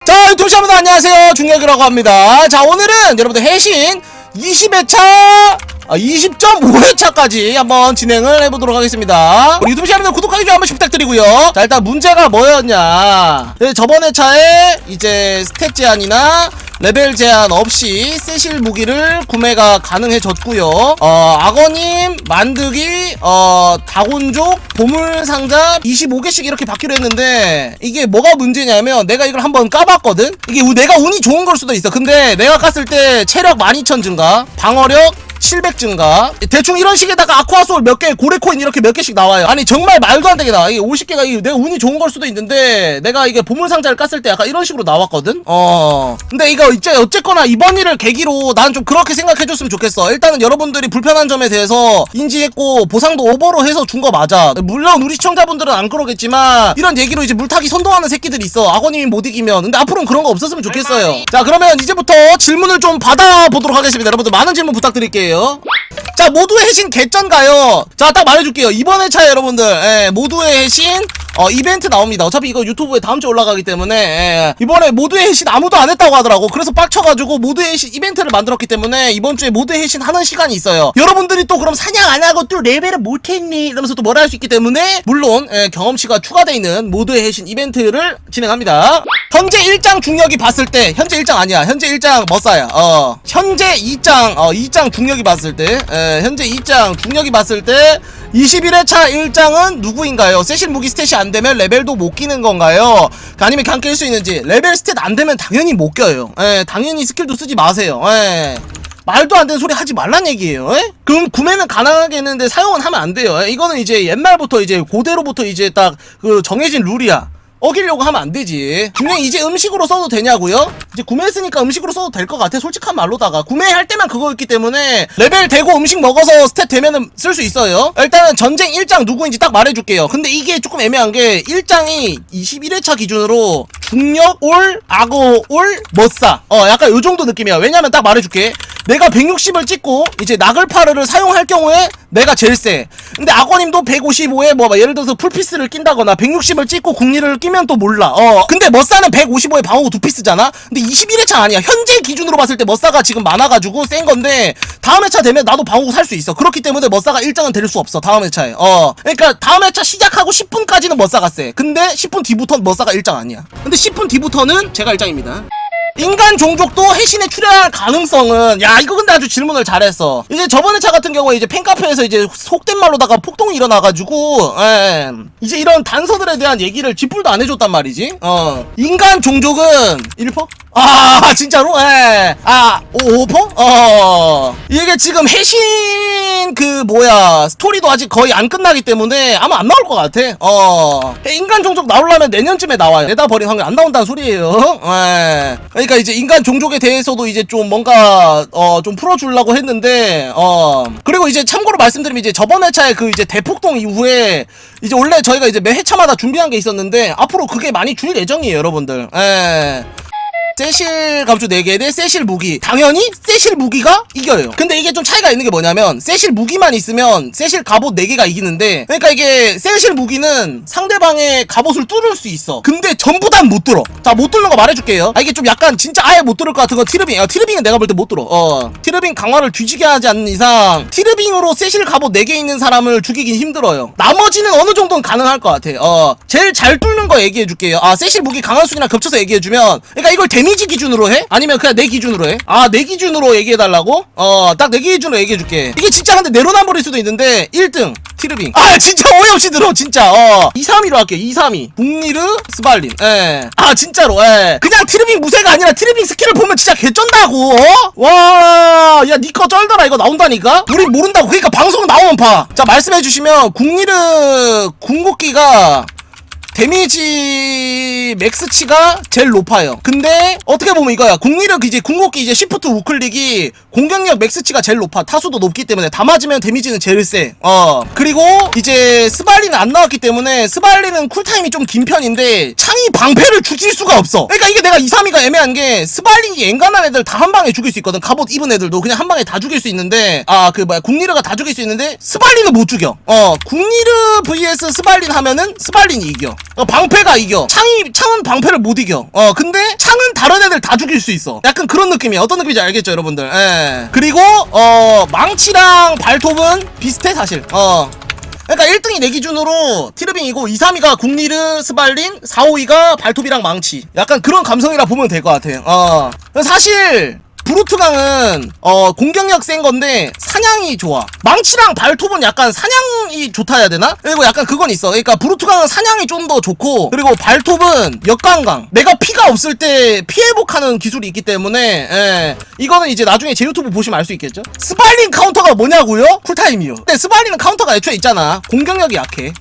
자, 유튜브 시청자분들 안녕하세요. 중력이라고 합니다. 자, 오늘은 여러분들 해신 20회차 20.5회차까지 한번 진행을 해보도록 하겠습니다. 우리 유튜브 시청자분들 구독하기 좀 한 번씩 부탁드리고요. 자, 일단 문제가 뭐였냐, 저번 회차에 이제 스탯 제한이나 레벨 제한 없이 세실 무기를 구매가 가능해졌고요. 악어님 만드기 다곤족 보물상자 25개씩 이렇게 받기로 했는데, 이게 뭐가 문제냐면 내가 이걸 한번 까봤거든. 이게 내가 운이 좋은 걸 수도 있어. 근데 내가 깠을 때 체력 12,000 증가, 방어력 700 증가, 대충 이런 식에다가 아쿠아소울 몇 개, 고래코인 이렇게 몇 개씩 나와요. 아니 정말 말도 안 되게 나와. 이게 50개가 이게 내가 운이 좋은 걸 수도 있는데, 내가 이게 보물상자를 깠을 때 약간 이런 식으로 나왔거든. 근데 이거 이제 어쨌거나 이번 일을 계기로 난 좀 그렇게 생각해줬으면 좋겠어. 일단은 여러분들이 불편한 점에 대해서 인지했고 보상도 오버로 해서 준 거 맞아. 물론 우리 시청자분들은 안 그러겠지만 이런 얘기로 이제 물타기 선동하는 새끼들이 있어. 악어님이 못 이기면. 근데 앞으로는 그런 거 없었으면 좋겠어요. 자, 그러면 이제부터 질문을 좀 받아보도록 하겠습니다. 여러분들 많은 질문 부탁드릴게요. 자, 모두의 해신 개쩐가요? 자, 딱 말해줄게요. 이번 회차에 여러분들 모두의 해신 이벤트 나옵니다. 어차피 이거 유튜브에 다음주에 올라가기 때문에 이번에 모두의 해신 아무도 안 했다고 하더라고. 그래서 빡쳐가지고 모두의 해신 이벤트를 만들었기 때문에 이번주에 모두의 해신 하는 시간이 있어요. 여러분들이 또 그럼 사냥 안 하고 또 레벨을 못했니 이러면서 또 뭐라 할 수 있기 때문에, 물론 경험치가 추가되어 있는 모두의 해신 이벤트를 진행합니다. 현재 1장 중력이 봤을 때, 현재 1장 아니야, 현재 1장 머싸야. 현재 2장 중력이 봤을 때, 현재 2장 중력이 봤을 때 21회차 1장은 누구인가요? 세실 무기 스탯이 안 되면 레벨도 못 끼는 건가요? 아니면 그냥 낄 수 있는지. 레벨 스탯 안 되면 당연히 못 껴요. 당연히 스킬도 쓰지 마세요. 말도 안 되는 소리 하지 말란 얘기예요. 그럼 구매는 가능하겠는데 사용은 하면 안 돼요. 이거는 이제 옛날부터 이제 고대로부터 이제 딱 그 정해진 룰이야. 어기려고 하면 안 되지. 분명히 이제 음식으로 써도 되냐고요? 이제 구매했으니까 음식으로 써도 될 것 같아. 솔직한 말로다가 구매할 때만 그거였기 때문에 레벨 되고 음식 먹어서 스탯 되면은 쓸 수 있어요. 일단은 전쟁 1장 누구인지 딱 말해줄게요. 근데 이게 조금 애매한 게 1장이 21회차 기준으로 중력 올, 악어 올, 머싸 약간 요정도 느낌이야. 왜냐면 딱 말해줄게. 내가 160을 찍고 이제 나글파르를 사용할 경우에 내가 제일 세. 근데 악어님도 155에 뭐 예를 들어서 풀피스를 낀다거나 160을 찍고 국리를 끼면 또 몰라. 근데 머싸는 155에 방어구 2피스잖아. 근데 21회차 아니야. 현재 기준으로 봤을 때 머싸가 지금 많아가지고 센 건데, 다음 회차 되면 나도 방어구 살 수 있어. 그렇기 때문에 머싸가 1장은 될 수 없어, 다음 회차에. 그러니까 다음 회차 시작하고 10분까지는 머싸가 세. 근데 10분 뒤부터는 머싸가 1장 아니야. 근데 10분 뒤부터는 제가 1장입니다. 인간 종족도 해신에 출연할 가능성은, 야 이거 근데 아주 질문을 잘했어. 이제 저번 회차 같은 경우에 이제 팬카페에서 이제 속된 말로다가 폭동이 일어나가지고 이제 이런 단서들에 대한 얘기를 쥐뿔도 안 해줬단 말이지. 인간 종족은 1%? 아 진짜로? 5%? 이게 지금 해신 그 뭐야 스토리도 아직 거의 안 끝나기 때문에 아마 안 나올 것 같아. 인간 종족 나오려면 내년쯤에 나와요. 내다 버린 확률 안 나온다는 소리예요. 그러니까 이제 인간 종족에 대해서도 이제 좀 뭔가 좀 풀어주려고 했는데, 그리고 이제 참고로 말씀드리면 이제 저번 회차에 그 이제 대폭동 이후에 이제 원래 저희가 이제 매 회차마다 준비한 게 있었는데 앞으로 그게 많이 줄 예정이에요, 여러분들. 세실 감초 4개 대 세실 무기. 당연히 세실 무기가 이겨요. 근데 이게 좀 차이가 있는 게 뭐냐면, 세실 무기만 있으면 세실 갑옷 4개가 이기는데, 그러니까 이게 세실 무기는 상대방의 갑옷을 뚫을 수 있어. 근데 전부 다 못 뚫어. 자, 못 뚫는 거 말해줄게요. 이게 좀 약간 진짜 아예 못 뚫을 것 같은 건 티르빙. 티르빙은 내가 볼 때 못 뚫어. 티르빙 강화를 뒤지게 하지 않는 이상 티르빙으로 세실 갑옷 4개 있는 사람을 죽이긴 힘들어요. 나머지는 어느 정도는 가능할 것 같아. 제일 잘 뚫는 거 얘기해줄게요. 세실 무기 강화순이랑 겹쳐서 얘기해주면, 그러니까 이걸 데미지 기준으로 해? 아니면 그냥 내 기준으로 해? 내 기준으로 얘기해달라고? 딱 내 기준으로 얘기해줄게. 이게 진짜 근데 내로남불일 수도 있는데 1등 티르빙. 진짜 어이없이 들어 진짜. 2, 3위로 할게요. 2, 3위 북니르, 스발린. 진짜로. 그냥 티르빙 무쇠가 아니라 티르빙 스킬을 보면 진짜 개쩐다고. 와, 야 니 거 쩔더라. 이거 나온다니까? 우린 모른다고. 그러니까 방송 나오면 봐. 자, 말씀해주시면 국니르 궁극기가 데미지 맥스치가 제일 높아요. 근데 어떻게 보면 이거야. 국리력 이제 궁극기 이제 시프트 우클릭이 공격력 맥스치가 제일 높아. 타수도 높기 때문에 다 맞으면 데미지는 제일 세. 그리고 이제 스발리는 안 나왔기 때문에 스발리는 쿨타임이 좀 긴 편인데 창이 방패를 죽일 수가 없어. 그러니까 이게 내가 2, 3위가 애매한 게, 스발린이 엔간한 애들 다 한 방에 죽일 수 있거든. 갑옷 입은 애들도 그냥 한 방에 다 죽일 수 있는데, 국리르가 다 죽일 수 있는데 스발린은 못 죽여. 국리르 vs 스발린 하면은 스발린이 이겨. 방패가 이겨. 창은 방패를 못 이겨. 근데 창은 다른 애들 다 죽일 수 있어. 약간 그런 느낌이야. 어떤 느낌인지 알겠죠, 여러분들? 예. 그리고 망치랑 발톱은 비슷해 사실. 그러니까 1등이 내 기준으로 티르빙이고 2, 3위가 국리르, 스발린, 4, 5위가 발톱이랑 망치. 약간 그런 감성이라 보면 될 것 같아. 사실 브루트강은 공격력 센 건데 사냥이 좋아. 망치랑 발톱은 약간 사냥이 좋다 해야 되나? 그리고 약간 그건 있어. 그러니까 브루트강은 사냥이 좀 더 좋고, 그리고 발톱은 역강강. 내가 피가 없을 때 피해복하는 기술이 있기 때문에, 예. 이거는 이제 나중에 제 유튜브 보시면 알 수 있겠죠? 스발린 카운터가 뭐냐고요? 쿨타임이요. 근데 스발린은 카운터가 애초에 있잖아. 공격력이 약해.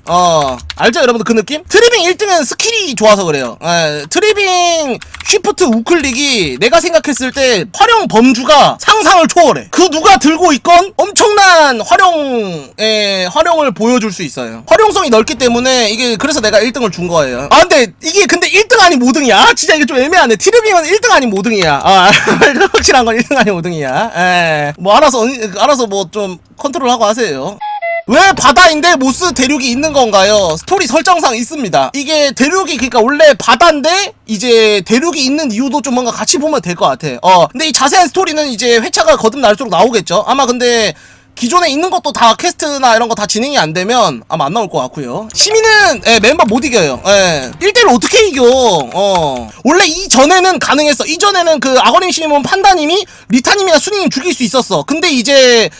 알죠 여러분들 그 느낌? 트리빙 1등은 스킬이 좋아서 그래요. 예. 트리빙 쉬프트 우클릭이 내가 생각했을 때 활용 범주가 상상을 초월해. 그 누가 들고 있건 엄청난 활용을 보여줄 수 있어요. 활용성이 넓기 때문에 이게 그래서 내가 1등을 준 거예요. 근데 이게 근데 1등 아닌 5등이야. 진짜 이게 좀 애매하네. 티르빙은 1등 아닌 5등이야. 확실한 건 1등 아닌 5등이야. 뭐 알아서 뭐 좀 컨트롤하고 하세요. 왜 바다인데 모스 대륙이 있는 건가요? 스토리 설정상 있습니다. 이게 대륙이 그러니까 원래 바다인데 이제 대륙이 있는 이유도 좀 뭔가 같이 보면 될 것 같아. 근데 이 자세한 스토리는 이제 회차가 거듭날수록 나오겠죠. 아마 근데 기존에 있는 것도 다 퀘스트나 이런 거 다 진행이 안 되면 아마 안 나올 것 같고요. 시민은 멤버 못 이겨요. 1대1 어떻게 이겨? 원래 이전에는 가능했어. 이전에는 그 아거님 시몬 판다님이 리타님이나 순이님 죽일 수 있었어. 근데 이제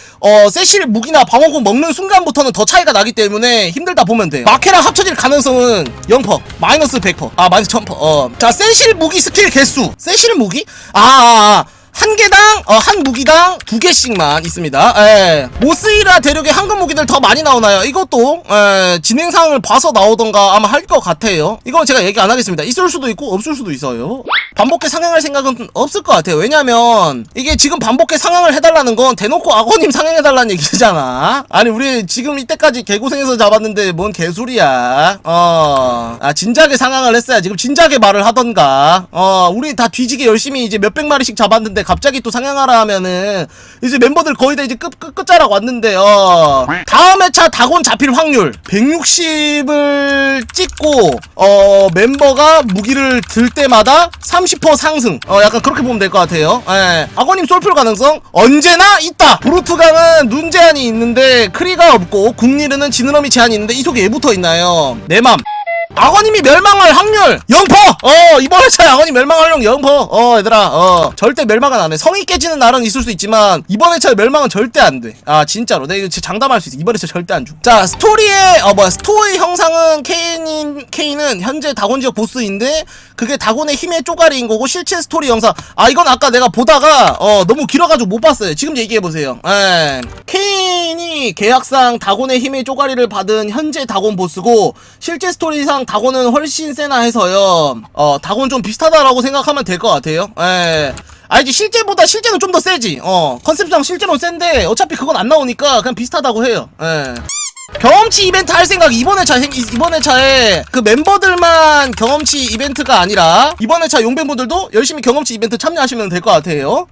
세실 무기나 방어구 먹는 순간부터는 더 차이가 나기 때문에 힘들다 보면 돼. 마케랑 합쳐질 가능성은 0%, 마이너스 100%, 마이너스 1000%. 자, 세실 무기 스킬 개수. 세실 무기? 한 개당 한 무기당 2개씩만 있습니다. 모스이라 대륙의 황금 무기들 더 많이 나오나요? 이것도 진행상을 봐서 나오던가 아마 할 것 같아요. 이건 제가 얘기 안 하겠습니다. 있을 수도 있고 없을 수도 있어요. 반복해 상향할 생각은 없을 것 같아요. 왜냐면 이게 지금 반복해 상향을 해달라는 건 대놓고 악어님 상향해달라는 얘기잖아. 아니 우리 지금 이때까지 개고생해서 잡았는데 뭔 개소리야. 진작에 상향을 했어야 지금 진작에 말을 하던가. 우리 다 뒤지게 열심히 이제 몇백 마리씩 잡았는데 갑자기 또 상향하라 하면은 이제 멤버들 거의 다 이제 끝자락 왔는데 다음 회차 다곤 잡힐 확률 160을 찍고 멤버가 무기를 들 때마다 30% 상승. 약간 그렇게 보면 될 것 같아요. 아거님 솔플 가능성 언제나 있다. 브루트강은 눈 제한이 있는데 크리가 없고 국리르는 지느러미 제한이 있는데 이 속에 얘 붙어있나요? 내맘. 악어님이 멸망할 확률 0%! 이번 회차에 악어님 멸망할 확률 0%! 얘들아, 절대 멸망은 안 해. 성이 깨지는 날은 있을 수 있지만, 이번 회차에 멸망은 절대 안 돼. 진짜로. 내가 이거 장담할 수 있어. 이번 회차 절대 안 죽. 자, 스토리 형상은 케인은 현재 다곤 지역 보스인데, 그게 다곤의 힘의 쪼가리인 거고, 실제 스토리 영상. 이건 아까 내가 보다가, 너무 길어가지고 못 봤어요. 지금 얘기해보세요. 케인이 계약상 다곤의 힘의 쪼가리를 받은 현재 다곤 보스고, 실제 스토리상 다곤은 훨씬 세나 해서요. 다곤 좀 비슷하다라고 생각하면 될 것 같아요. 이제 실제는 좀 더 세지. 컨셉상 실제로는 센데 어차피 그건 안 나오니까 그냥 비슷하다고 해요. 경험치 이벤트 할 생각 이번 회차에 그 멤버들만 경험치 이벤트가 아니라 이번 회차 용병분들도 열심히 경험치 이벤트 참여하시면 될 것 같아요.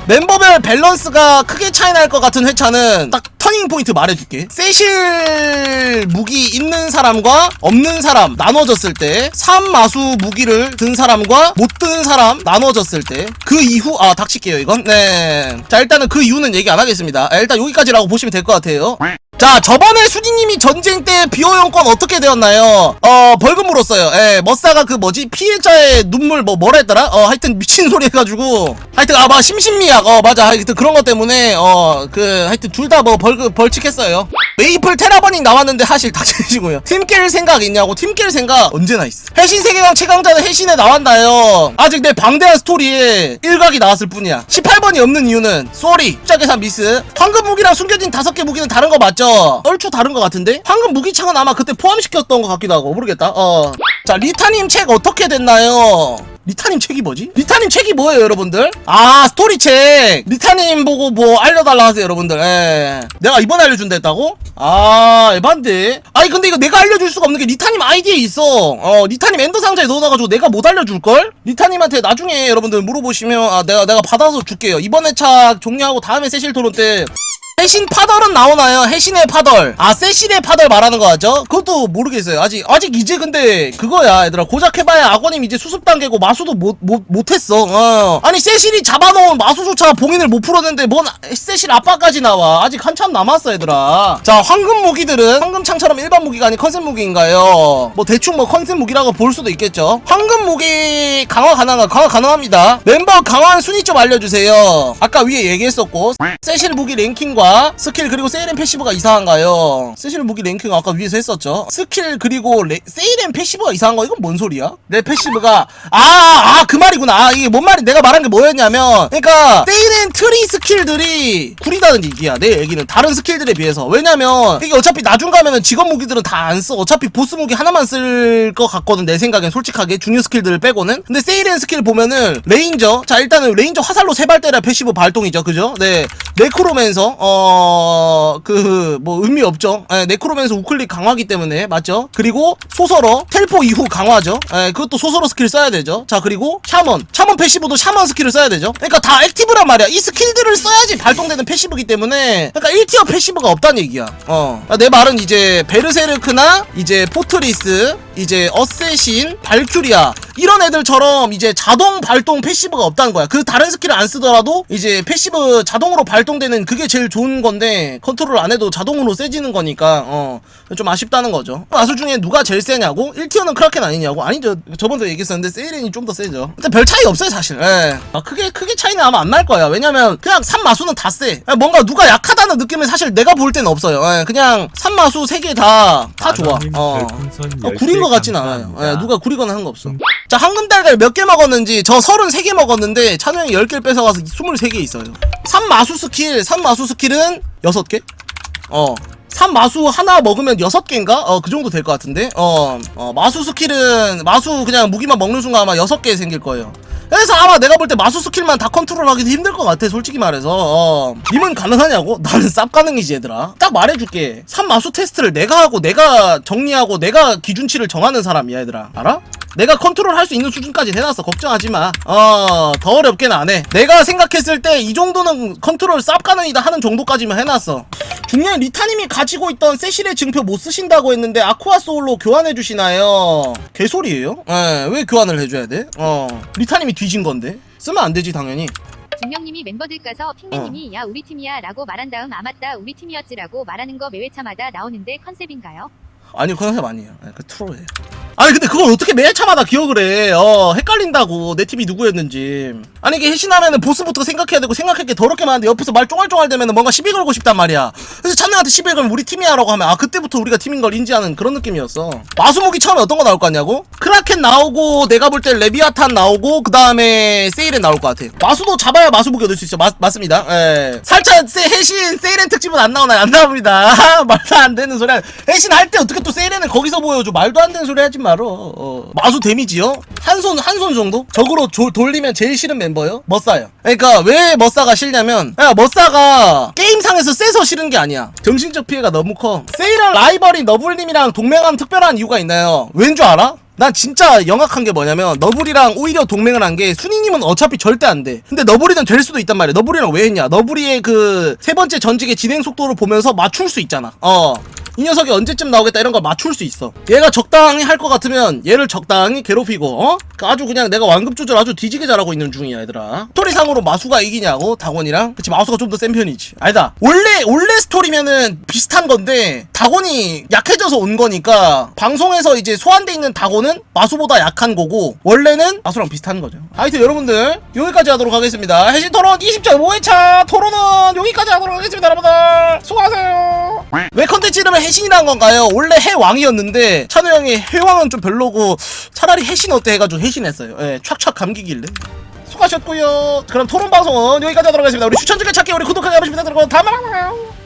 멤버별 밸런스가 크게 차이 날 것 같은 회차는 딱 터닝 포인트 말해줄게. 세실 무기 있는 사람과 없는 사람 나눠졌을 때 3마수 무기를 든 사람과 못 든 사람 나눠졌을 때 그 이후 닥칠게요 이건. 자 일단은 그 이유는 얘기 안 하겠습니다. 일단 여기까지라고 보시면 될 것 같아요. 자 저번에 수디님이 전쟁 때 비호영권 어떻게 되었나요? 벌금 물었어요. 머싸가 그 뭐지 피해자의 눈물 뭐라 했더라? 하여튼 미친 소리 해가지고 하여튼 심신미약 맞아 하여튼 그런 것 때문에 하여튼 둘 다 뭐 벌칙했어요. 메이플 테라버닝 나왔는데 하실 닥치시고요. 팀 깰 생각 있냐고. 팀 깰 생각 언제나 있어. 해신 세계관 최강자는 해신에 나왔나요? 아직 내 방대한 스토리에 일각이 나왔을 뿐이야. 18번이 없는 이유는 쏘리 숫자 계산 미스. 황금 무기랑 숨겨진 5개 무기는 다른 거 맞죠? 얼추 다른 것 같은데? 황금 무기창은 아마 그때 포함시켰던 것 같기도 하고 모르겠다. 자 리타님 책 어떻게 됐나요? 리타님 책이 뭐지? 리타님 책이 뭐예요 여러분들? 스토리 책 리타님 보고 뭐 알려달라 하세요 여러분들. 내가 이번에 알려준다 했다고? 에반데. 근데 이거 내가 알려줄 수가 없는 게 리타님 아이디에 있어. 리타님 엔더 상자에 넣어놔가지고 내가 못 알려줄걸? 리타님한테 나중에 여러분들 물어보시면 내가 받아서 줄게요. 이번 회차 종료하고 다음에 세실 토론 때 해신 파덜은 나오나요? 해신의 파덜. 아, 세실의 파덜 말하는 거 같죠? 그것도 모르겠어요. 아직 이제 근데 그거야, 얘들아. 고작 해봐야 악어님 이제 수습 단계고 마수도 못했어. 아니, 세실이 잡아놓은 마수조차 봉인을 못 풀었는데 뭔 세실 아빠까지 나와. 아직 한참 남았어, 얘들아. 자, 황금 무기들은 황금창처럼 일반 무기가 아닌 컨셉 무기인가요? 뭐 대충 뭐 컨셉 무기라고 볼 수도 있겠죠. 황금 무기 강화 가능합니다. 멤버 강화한 순위 좀 알려주세요. 아까 위에 얘기했었고, 세실 무기 랭킹과 스킬 그리고 세일앤 패시브가 이상한가요? 세실 무기 랭킹 아까 위에서 했었죠. 스킬 그리고 세일앤 패시브가 이상한 거 이건 뭔 소리야? 내 패시브가 그 말이구나. 이게 뭔 말이 내가 말한 게 뭐였냐면, 그러니까 세일앤 트리 스킬들이 구리다는 얘기야. 내 얘기는 다른 스킬들에 비해서. 왜냐면 이게 어차피 나중 가면은 직업 무기들은 다 안 써. 어차피 보스 무기 하나만 쓸 것 같거든, 내 생각엔. 솔직하게 중요 스킬들을 빼고는. 근데 세일앤 스킬 보면은 레인저, 자 일단은 레인저 화살로 세 발 때려 패시브 발동이죠, 그죠? 네, 네크로맨서 뭐 의미 없죠. 네크로맨서 우클릭 강화기 때문에 맞죠? 그리고 소설어 텔포 이후 강화죠. 그것도 소설어 스킬 써야 되죠. 자, 그리고 샤먼 패시브도 샤먼 스킬을 써야 되죠. 그러니까 다 액티브란 말이야. 이 스킬들을 써야지 발동되는 패시브이기 때문에, 그러니까 1티어 패시브가 없다는 얘기야. 내 말은 이제 베르세르크나 이제 포트리스, 이제 어쌔신, 발큐리아 이런 애들처럼 이제 자동 발동 패시브가 없다는 거야. 그 다른 스킬을 안 쓰더라도 이제 패시브 자동으로 발동되는 그게 제일 좋은 건데, 컨트롤 안 해도 자동으로 세지는 거니까 좀 아쉽다는 거죠. 마술 중에 누가 제일 세냐고? 1티어는 크라켄 아니냐고? 아니죠. 저번도 얘기했었는데 세이렌이 좀 더 세죠. 근데 별 차이 없어요, 사실. 크게 차이는 아마 안 날 거야. 왜냐면 그냥 3마수는 다 세. 뭔가 누가 약하다는 느낌은 사실 내가 볼 때는 없어요. 그냥 3마수 3개 다 좋아. 구린 것 같진 않아요. 누가 구리거나 하는 거 없어. 자, 황금달걀 몇 개 먹었는지, 저 33개 먹었는데 찬우 형이 10개를 뺏어가서 23개 있어요. 3마수 스킬은 6개? 3마수 하나 먹으면 6개인가? 그 정도 될 것 같은데? 마수 스킬은, 마수 그냥 무기만 먹는 순간 아마 6개 생길 거예요. 그래서 아마 내가 볼 때 마수 스킬만 다 컨트롤하기도 힘들 것 같아, 솔직히 말해서. 님은 가능하냐고? 나는 쌉 가능이지, 얘들아. 딱 말해줄게. 3마수 테스트를 내가 하고, 내가 정리하고, 내가 기준치를 정하는 사람이야, 얘들아. 알아? 내가 컨트롤 할 수 있는 수준까지 해놨어. 걱정하지 마. 더 어렵게는 안 해. 내가 생각했을 때 이 정도는 컨트롤 쌉 가능이다 하는 정도까지만 해놨어. 중요한 리타님이 가지고 있던 세실의 증표 못 쓰신다고 했는데 아쿠아 소울로 교환해 주시나요? 개소리예요? 왜 교환을 해줘야 돼? 리타님이 뒤진 건데 쓰면 안 되지, 당연히. 중령님이 멤버들 가서 핑맨님이 야 우리 팀이야 라고 말한 다음 아 맞다 우리 팀이었지 라고 말하는 거 매회차마다 나오는데 컨셉인가요? 아니, 컨셉 아니에요. 그 트롤이에요. 아니, 근데 그걸 어떻게 매차마다 기억을 해. 헷갈린다고, 내 팀이 누구였는지. 아니, 이게 해신하면은 보스부터 생각해야 되고, 생각할 게 더럽게 많은데 옆에서 말 쫑알쫑알 되면은 뭔가 시비 걸고 싶단 말이야. 그래서 찬우한테 시비 걸면 우리 팀이야 라고 하면 그때부터 우리가 팀인 걸 인지하는 그런 느낌이었어. 마수무기 처음에 어떤 거 나올 거 같냐고? 크라켄 나오고, 내가 볼 때 레비아탄 나오고, 그 다음에 세일렌 나올 것 같아. 마수도 잡아야 마수무기 얻을 수 있어. 맞습니다. 살짝 해신 세일렌 특집은 안 나오나요? 안 나옵니다. 말도 안 되는 소리. 해신 할 때 어떻게 또 세일렌을 거기서 보여줘? 말도 안 되는 소리 하지 말어. 마수 데미지요? 한 손 정도? 적으로 돌리면 제일 싫은 멤버요? 머싸요. 그러니까 왜 머싸가 싫냐면, 머싸가 게임상에서 세서 싫은 게 아니야. 정신적 피해가 너무 커. 세일한 라이벌이 너블님이랑 동맹하면 특별한 이유가 있나요? 왠 줄 알아? 난 진짜 영악한 게 뭐냐면, 너블이랑 오히려 동맹을 한 게, 순이님은 어차피 절대 안 돼. 근데 너블이는 될 수도 있단 말이야. 너블이랑 왜 했냐? 너블이의 그 세 번째 전직의 진행 속도를 보면서 맞출 수 있잖아. 이 녀석이 언제쯤 나오겠다 이런 걸 맞출 수 있어. 얘가 적당히 할 것 같으면 얘를 적당히 괴롭히고, 아주 그냥 내가 완급 조절 아주 뒤지게 잘하고 있는 중이야, 얘들아. 스토리상으로 마수가 이기냐고, 다곤이랑? 그치, 마수가 좀 더 센 편이지. 아니다. 원래 스토리면은 비슷한 건데, 다곤이 약해져서 온 거니까, 방송에서 이제 소환돼 있는 다곤은 마수보다 약한 거고, 원래는 마수랑 비슷한 거죠. 하여튼 여러분들, 여기까지 하도록 하겠습니다. 해신 토론 20.5회차 토론은 여기까지 하도록 하겠습니다, 여러분들. 수고하세요. 왜 컨텐츠 이름을 해신이란 건가요? 원래 해왕이었는데 찬우 형이 해왕은 좀 별로고 차라리 해신 어때 해가지고 해신했어요. 촥촥 감기길래. 수고하셨고요. 그럼 토론 방송은 여기까지 하도록 하겠습니다. 우리 추천 중에 찾기 우리 구독하기 한 번씩 부탁드리고 다음에 만나요.